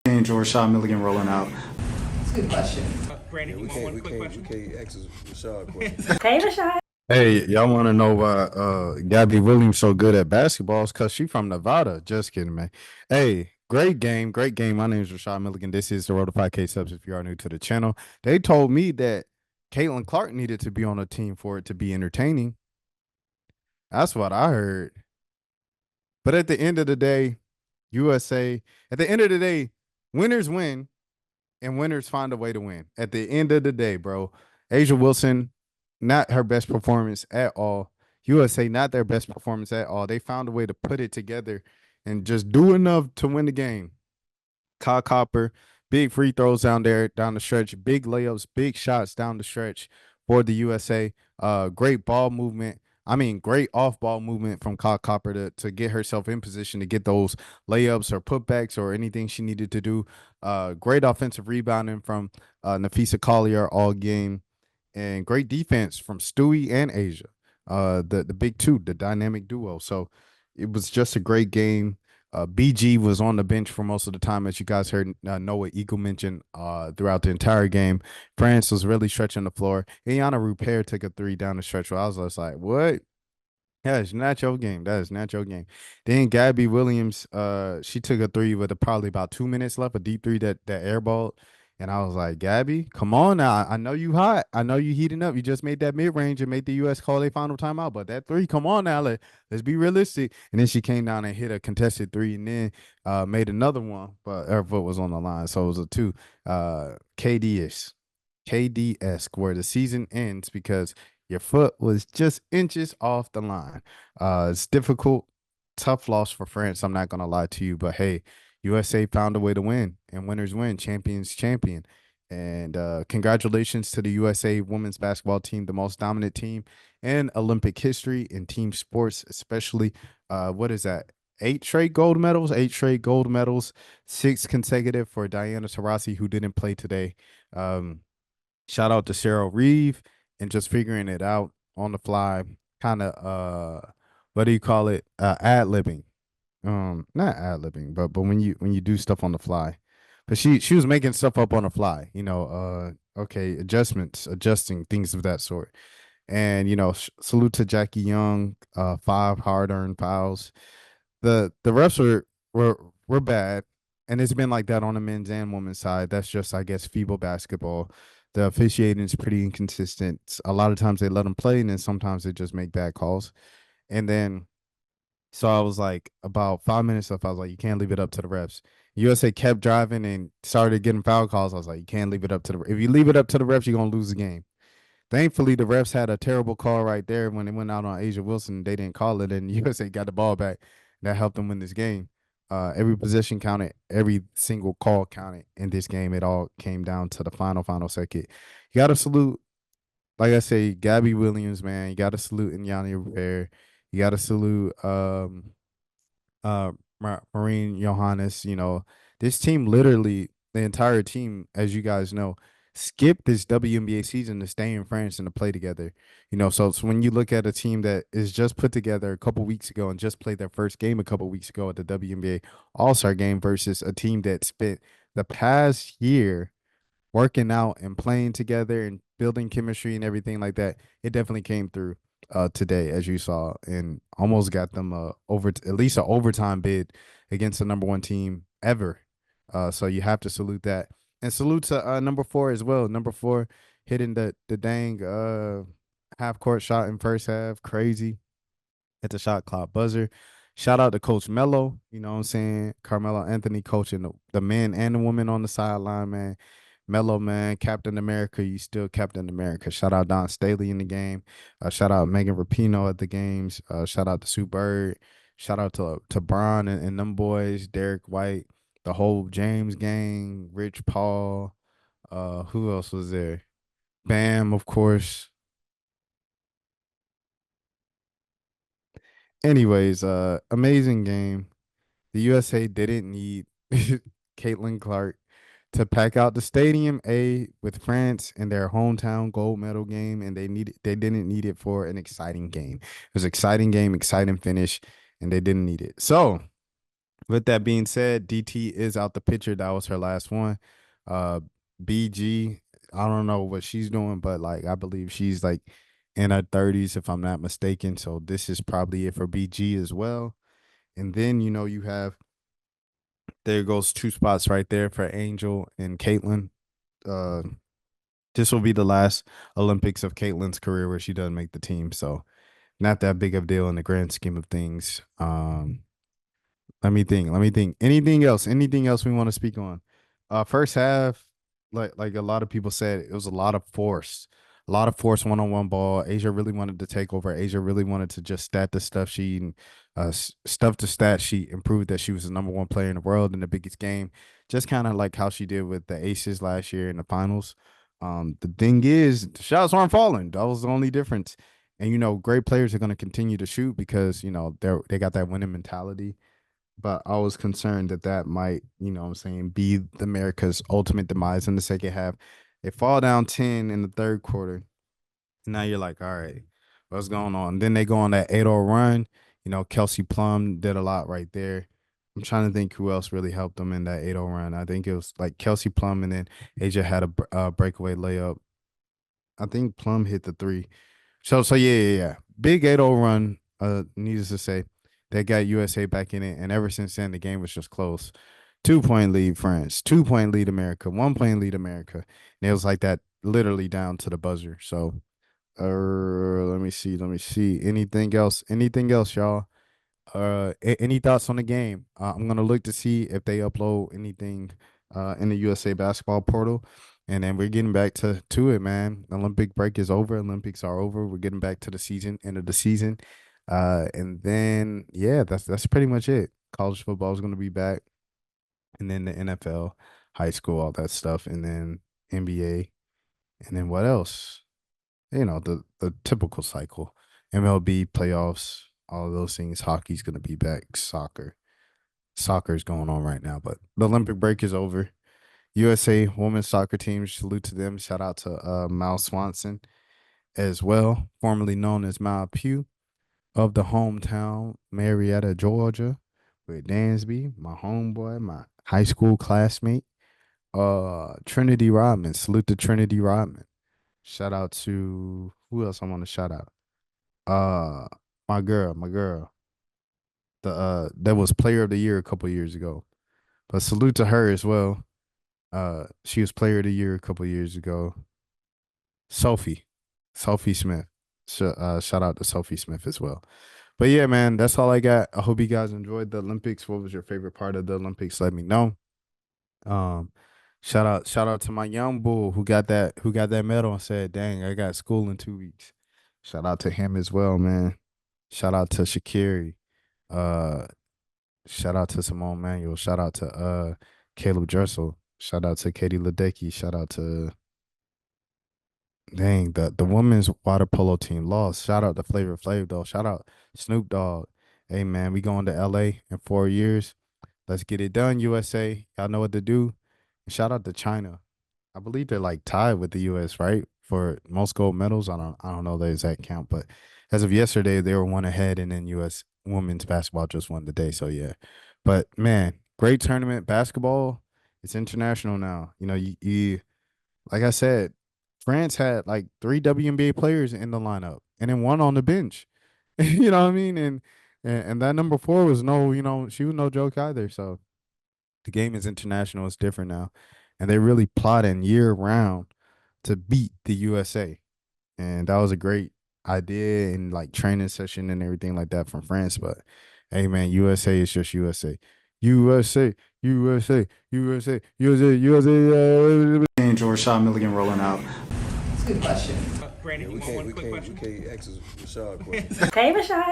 Angel Rashad Milligan rolling out. That's a good question. Brandon, Yeah, you want one quick we question? can't ask Rashad question. Hey, Rashad. Hey, y'all want to know why Gabby Williams so good at basketball? It's because she from Nevada. Just kidding, man. Hey, great game, great game. My name is Rashad Milligan. This is the Road to 5K subs. If you are new to the channel, they told me that Caitlin Clark needed to be on a team for it to be entertaining. That's what I heard. But at the end of the day, USA. At the end of the day, winners win, and winners find a way to win. At the end of the day, bro, Asia Wilson, not her best performance at all. USA, not their best performance at all. They found a way to put it together and just do enough to win the game. KAH Copper, big free throws down there, down the stretch, big layups, big shots down the stretch for the USA. Great ball movement. I mean, great off-ball movement from KAH Copper to get herself in position to get those layups or putbacks or anything she needed to do. Great offensive rebounding from Nafisa Collier all game, and great defense from Stewie and Asia. The big two, the dynamic duo. So it was just a great game. BG was on the bench for most of the time, as you guys heard Noah Eagle mention throughout the entire game. France was really stretching the floor. Iana Rupert took a three down the stretch. Where I was just like, what? That is not your game. That is not your game. Then Gabby Williams, she took a three with probably about 2 minutes left, a deep three that airballed. And I was like, Gabby, come on now. I know you hot. I know you heating up. You just made that mid range and made the U.S. call their final timeout. But that three, come on now. Let's be realistic. And then she came down and hit a contested three and then made another one. But her foot was on the line. So it was a two. KD-esque, where the season ends because your foot was just inches off the line. It's difficult, tough loss for France. I'm not going to lie to you, but hey, USA found a way to win, and winners win, champions champion. And congratulations to the USA women's basketball team, the most dominant team in Olympic history in team sports, especially. What is that? Eight straight gold medals, 6 consecutive for Diana Taurasi, who didn't play today. Shout out to Cheryl Reeve and just figuring it out on the fly, kind of what do you call it? Ad-libbing. Not ad-libbing, but when you do stuff on the fly. But she was making stuff up on the fly, okay, adjusting things of that sort. And salute to Jackie Young, 5 hard-earned fouls. The refs were bad, and it's been like that on the men's and women's side. That's just, I guess, feeble basketball. The officiating is pretty inconsistent. A lot of times they let them play, and then sometimes they just make bad calls. And then, so I was like, about 5 minutes left, I was like, you can't leave it up to the refs. USA kept driving and started getting foul calls. I was like, you can't leave it up to the. If you leave it up to the refs, you're gonna lose the game. Thankfully, the refs had a terrible call right there when they went out on Asia Wilson. They didn't call it, and USA got the ball back. That helped them win this game. Every position counted, every single call counted in this game. It all came down to the final second. You got to salute, like I say, Gabby Williams, man. You got to salute Inyana Rivera. You got to salute Marine Johannes. This team literally, the entire team, as you guys know, skip this WNBA season to stay in France and to play together. So when you look at a team that is just put together a couple weeks ago and just played their first game a couple weeks ago at the WNBA All-Star game versus a team that spent the past year working out and playing together and building chemistry and everything like that, it definitely came through today, as you saw, and almost got them at least an overtime bid against the number one team ever. So you have to salute that. And salute to number 4 as well. Number 4 hitting the dang half court shot in first half. Crazy at the shot clock buzzer. Shout out to Coach Mello. You know what I'm saying? Carmelo Anthony coaching the men and the women on the sideline, man. Mello, man, Captain America. You still Captain America. Shout out Don Staley in the game. Shout out Megan Rapinoe at the games. Shout out to Sue Bird. Shout out to Bron and them boys, Derek White, the whole James gang, Rich Paul. Who else was there? Bam, of course. Anyways, amazing game. The USA didn't need Caitlin Clark to pack out the stadium with France in their hometown gold medal game, and they didn't need it for an exciting game. It was an exciting game, exciting finish, and they didn't need it. So With that being said, DT is out the picture. That was her last one. Uh, BG, I don't know what she's doing, but like I believe she's like in her 30s, if I'm not mistaken. So this is probably it for BG as well. And then you have there goes two spots right there for Angel and Caitlin. Uh, this will be the last Olympics of Caitlin's career where she doesn't make the team. So not that big of a deal in the grand scheme of things. Let me think. Let me think. Anything else? Anything else we want to speak on? First half, like a lot of people said, it was a lot of force one-on-one ball. Asia really wanted to take over. Asia really wanted to just stat the stuff sheet and stuff the stat sheet and prove that she was the number one player in the world in the biggest game. Just kind of like how she did with the Aces last year in the finals. The thing is, the shots weren't falling. That was the only difference. And great players are going to continue to shoot because they got that winning mentality, but I was concerned that that might, what I'm saying, be the America's ultimate demise in the second half. They fall down 10 in the third quarter. And now you're like, all right, what's going on? Then they go on that 8-0 run. Kelsey Plum did a lot right there. I'm trying to think who else really helped them in that 8-0 run. I think it was like Kelsey Plum, and then Asia had a breakaway layup. I think Plum hit the three. So yeah. Big 8-0 run, needless to say. They got USA back in it, and ever since then the game was just close. 2-point lead France, 2-point lead America, 1-point lead America. And it was like that literally down to the buzzer. So let me see. Anything else? Anything else, y'all? Any thoughts on the game? I'm gonna look to see if they upload anything in the USA basketball portal. And then we're getting back to it, man. Olympic break is over. Olympics are over. We're getting back to the season, end of the season. And then yeah, that's pretty much it. College football is gonna be back, and then the NFL, high school, all that stuff, and then NBA, and then what else? The typical cycle. MLB playoffs, all of those things. Hockey's gonna be back. Soccer is going on right now, but the Olympic break is over. USA women's soccer team, salute to them. Shout out to Mal Swanson as well, formerly known as Mal Pugh of the hometown Marietta, Georgia, with Dansby, my homeboy, my high school classmate. Trinity Rodman, salute to Trinity Rodman. Shout out to who else I want to shout out? Uh my girl. That was player of the year a couple years ago. But salute to her as well. She was player of the year a couple years ago. Sophie Smith. Shout out to Sophie Smith as well. But yeah, man, that's all I got. I hope you guys enjoyed the Olympics. What was your favorite part of the Olympics? Let me know. Um, shout out to my young bull who got that medal and said, "Dang, I got school in 2 weeks." Shout out to him as well, man. Shout out to Shakiri. Uh, shout out to Simone Manuel. Shout out to Caleb Dressel. Shout out to Katie Ledecky. Shout out to dang the women's water polo team lost. Shout out to Flavor Flav though. Shout out Snoop Dogg. Hey man, we going to LA in 4 years. Let's get it done, USA. Y'all know what to do. And shout out to China. I believe they're like tied with the US, right? For most gold medals. I don't know the exact count, but as of yesterday, they were one ahead, and then US women's basketball just won the day. So yeah. But man, great tournament. Basketball, it's international now. You like I said, France had like 3 WNBA players in the lineup and then one on the bench. You know what I mean? And that number 4 was she was no joke either. So the game is international. It's different now. And they really plotting year round to beat the USA. And that was a great idea and like training session and everything like that from France. But hey man, USA is just USA. USA, USA, USA, USA, USA. Angel Rashad Milligan rolling out. That's a good question. We can't ask Rashad a question. Hey, Rashad.